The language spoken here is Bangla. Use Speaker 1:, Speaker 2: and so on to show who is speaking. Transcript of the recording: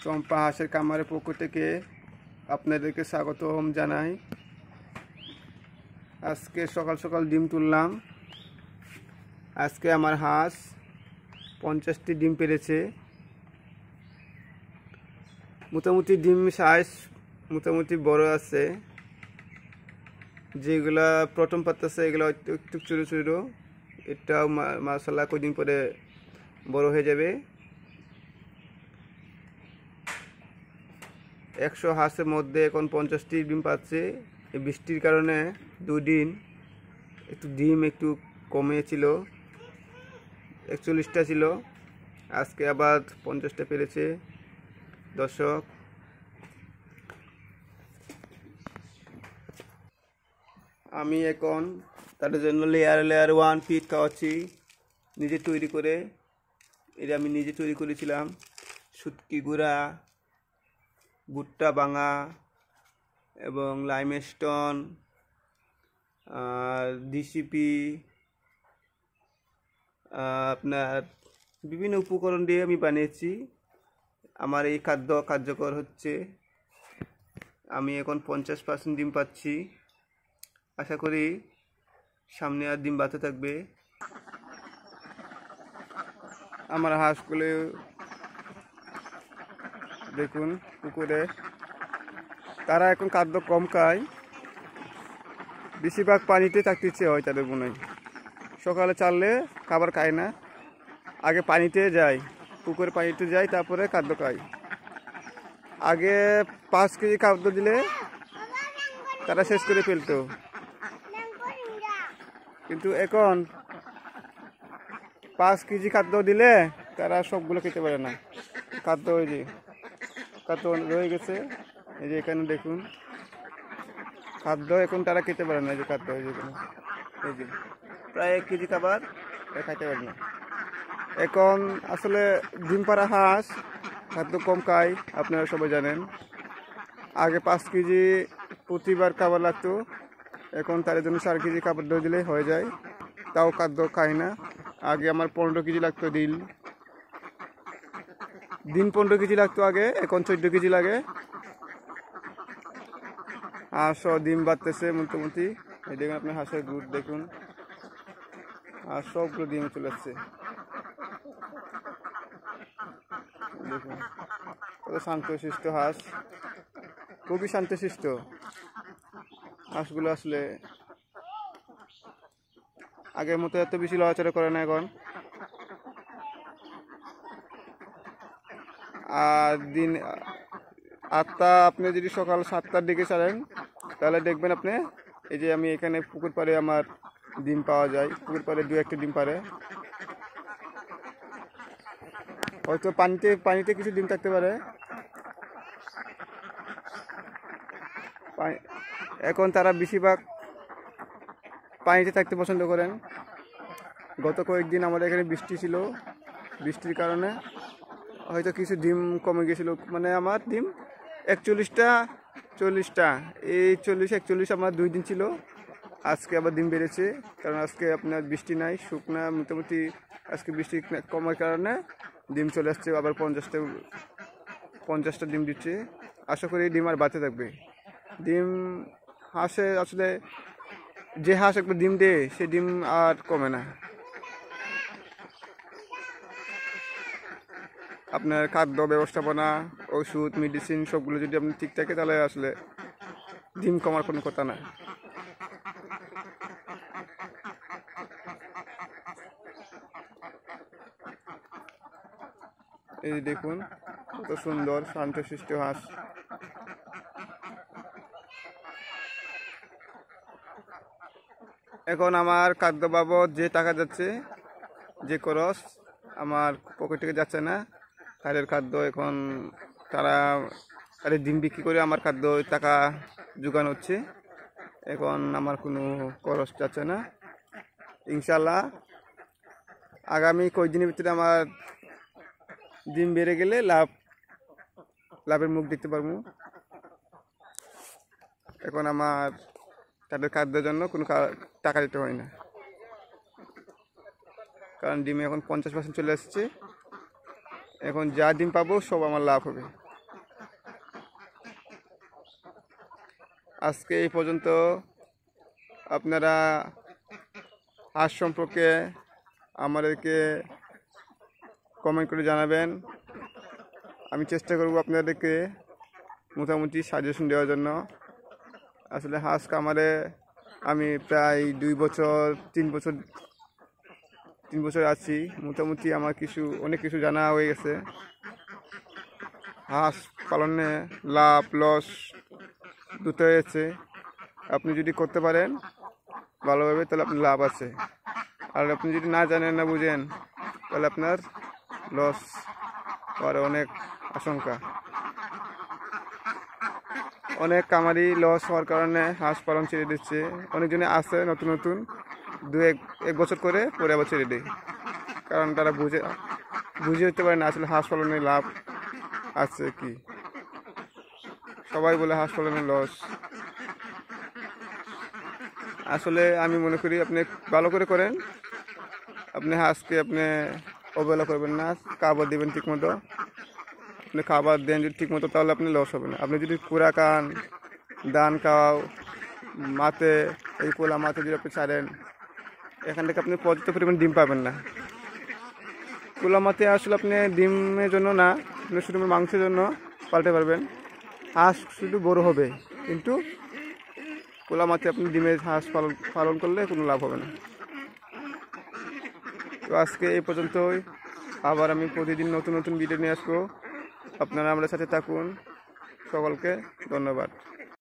Speaker 1: চম্পা হাঁসের খামারের পক্ষ থেকে আপনাদেরকে স্বাগতম জানাই। আজকে সকাল সকাল ডিম তুললাম। আজকে আমার হাঁস 50টি ডিম পেড়েছে। মোটামুটি ডিম সাইজ মোটামুটি বড় আছে। যেগুলা প্রথম পাতাছে এগুলো একটু ছোটো ছোটো, এটাও মাশাআল্লাহ কদিন পরে বড় হয়ে যাবে। 100 হাঁসের মধ্যে এখন 50টি ডিম পাচ্ছে। এই বৃষ্টির কারণে দুদিন একটু ডিম একটু কমেছিল, 41টা ছিল, আজকে আবার 50টা পেরেছে। দর্শক, আমি এখন তাদের জন্য লেয়ার 1 ফিড খাওয়াচ্ছি, নিজে তৈরি করে। এটা আমি নিজে তৈরি করেছিলাম। শুটকি গুঁড়া, ভুট্টা ভাঙা এবং লাইমস্টোন, ডিসিপি, আপনার বিভিন্ন উপকরণ দিয়ে আমি বানিয়েছি। আমার এই খাদ্য কার্যকর হচ্ছে। আমি এখন 50% ডিম পাচ্ছি। আশা করি সামনে আর ডিম বাড়তে থাকবে। আমার হাঁসগুলো দেখুন পুকুরে, তারা এখন খাদ্য কম খায়, বেশিরভাগ পানিতে থাকতে ইচ্ছে হয় তাদের মনে হয়। সকালে চাললে খাবার খায় না, আগে পানিতে যায়, পুকুরে পানিতে যায়, তারপরে খাদ্য খায়। আগে 5 কেজি খাদ্য দিলে তারা শেষ করে ফেলতো, কিন্তু এখন 5 কেজি খাদ্য দিলে তারা সবগুলো খেতে পারে না। খাদ্য ওই যে খাদ্য রয়ে গেছে, এই যে এখানে দেখুন খাদ্য এখন তারা খেতে পারে না। এই যে খাদ্য, এই যে প্রায় 1 কেজি খাবার খাইতে পারে না। এখন আসলে ডিম পাড়া হাঁস খাদ্য কম খায়, আপনারা সবাই জানেন। আগে 5 কেজি প্রতিবার খাবার লাগতো, এখন তার জন্য 4 কেজি খাবার দিলেই হয়ে যায়, তাও খাদ্য খায় না। আগে আমার 15 কেজি লাগতো দিন 15 কেজি লাগতো আগে, এখন 14 কেজি লাগে। হাঁসও ডিম বাড়তেছে মোটামুটি। এই দেখুন আপনি হাঁসের গুড় দেখুন, আর সবগুলো ডিম চলে আসছে। দেখুন কত শান্তশিষ্ট হাঁস, খুবই শান্তশিষ্ট হাঁসগুলো। আসলে আগের মতো এত বেশি লড়াচড়া করে না এখন। আর দিন 8টা, আপনি যদি সকাল 7টার দিকে ছাড়েন তাহলে দেখবেন আপনি, এই যে আমি এখানে পুকুর পাড়ে আমার ডিম পাওয়া যায়। পুকুর পাড়ে 2-1টা ডিম পারে, হয়তো পানিতে কিছু ডিম থাকতে পারে। এখন তারা বেশিরভাগ পানিতে থাকতে পছন্দ করেন। গত কয়েকদিন আমাদের এখানে বৃষ্টি ছিল, বৃষ্টির কারণে হয়তো কিছু ডিম কমে গেছিলো। মানে আমার ডিম 41টা 40টা, এই 40-41 আমার 2 দিন ছিল। আজকে আবার ডিম বেড়েছে, কারণ আজকে আপনার বৃষ্টি নাই, শুকনা মোটামুটি। আজকে বৃষ্টি কমার কারণে ডিম চলে আসছে, আবার 50টা ডিম দিচ্ছে। আশা করি ডিম আর বাড়তে থাকবে। ডিম হাঁসে আসলে যে হাঁস একবার ডিম দেয় সে ডিম আর কমে না। আপনার খাদ্য ব্যবস্থাপনা, ওষুধ, মেডিসিন সবগুলো যদি আপনি ঠিক থাকে তাহলে আসলে ডিম কমার কোনো কথা না। এই দেখুন কত সুন্দর শান্তশিষ্ট হাঁস। এখন আমার খাদ্য বাবদ যে টাকা যাচ্ছে, যে খরচ, আমার পকেট থেকে যাচ্ছে না। তাদের খাদ্য এখন তাদের ডিম বিক্রি করে আমার খাদ্য টাকা জোগান হচ্ছে। এখন আমার কোনো খরচ যাচ্ছে না। ইনশাল্লাহ আগামী কয়েকদিনের ভিতরে আমার ডিম বেড়ে গেলে লাভের মুখ দেখতে পারবো। এখন আমার তাদের খাদ্যের জন্য কোনো টাকা দিতে হয় না, কারণ ডিমে এখন 50% চলে আসছে। এখন যা ডিম পাবো সব আমার লাভ হবে। আজকে এই পর্যন্ত। আপনারা হাঁস সম্পর্কে আমাদেরকে কমেন্ট করে জানাবেন। আমি চেষ্টা করব আপনাদেরকে মোটামুটি সাজেশন দেওয়ার জন্য। আসলে হাঁস খামারে আমি প্রায় 3 বছর আছি। মোটামুটি আমার অনেক কিছু জানা হয়ে গেছে। হাঁস পালনে লাভ লস দুটো হয়েছে। আপনি যদি করতে পারেন ভালোভাবে তাহলে আপনার লাভ আছে, আর আপনি যদি না জানেন না বুঝেন তাহলে আপনার লস হওয়ার অনেক আশঙ্কা। অনেক কামারি লস হওয়ার কারণে হাঁস পালন ছেড়ে দিচ্ছে। অনেকজনে আছে নতুন নতুন এক বছর করে পরে আবার ছেড়ে দেয়, কারণ তারা বুঝে উঠতে পারে না আসলে হাঁস পালনে লাভ আছে কি। সবাই বলে হাঁস পালনে লস। আসলে আমি মনে করি আপনি ভালো করে করেন। আপনি হাঁসকে আপনি অবহেলা করবেন না, খাবার দেবেন ঠিক মতো। আপনি খাবার দেন যদি ঠিক মতো তাহলে আপনি লস হবে না। আপনি যদি কুড়া খান, ধান খাওয়াও, মাঠে এই কোলা মাঠে যদি আপনি ছাড়েন, এখান থেকে আপনি পর্যাপ্ত পরিমাণ ডিম পাবেন না। কোলা মাঠে আসলে আপনি ডিমের জন্য না, আপনি শুধু মাংসের জন্য পাল্টে পারবেন। হাঁস শুধু বড় হবে, কিন্তু কোলা মাঠে আপনি ডিমের হাঁস পালন করলে কোনো লাভ হবে না। তো আজকে এই পর্যন্তই। আবার আমি প্রতিদিন নতুন নতুন ভিডিও নিয়ে আসবো। আপনারা আমাদের সাথে থাকুন। সকলকে ধন্যবাদ।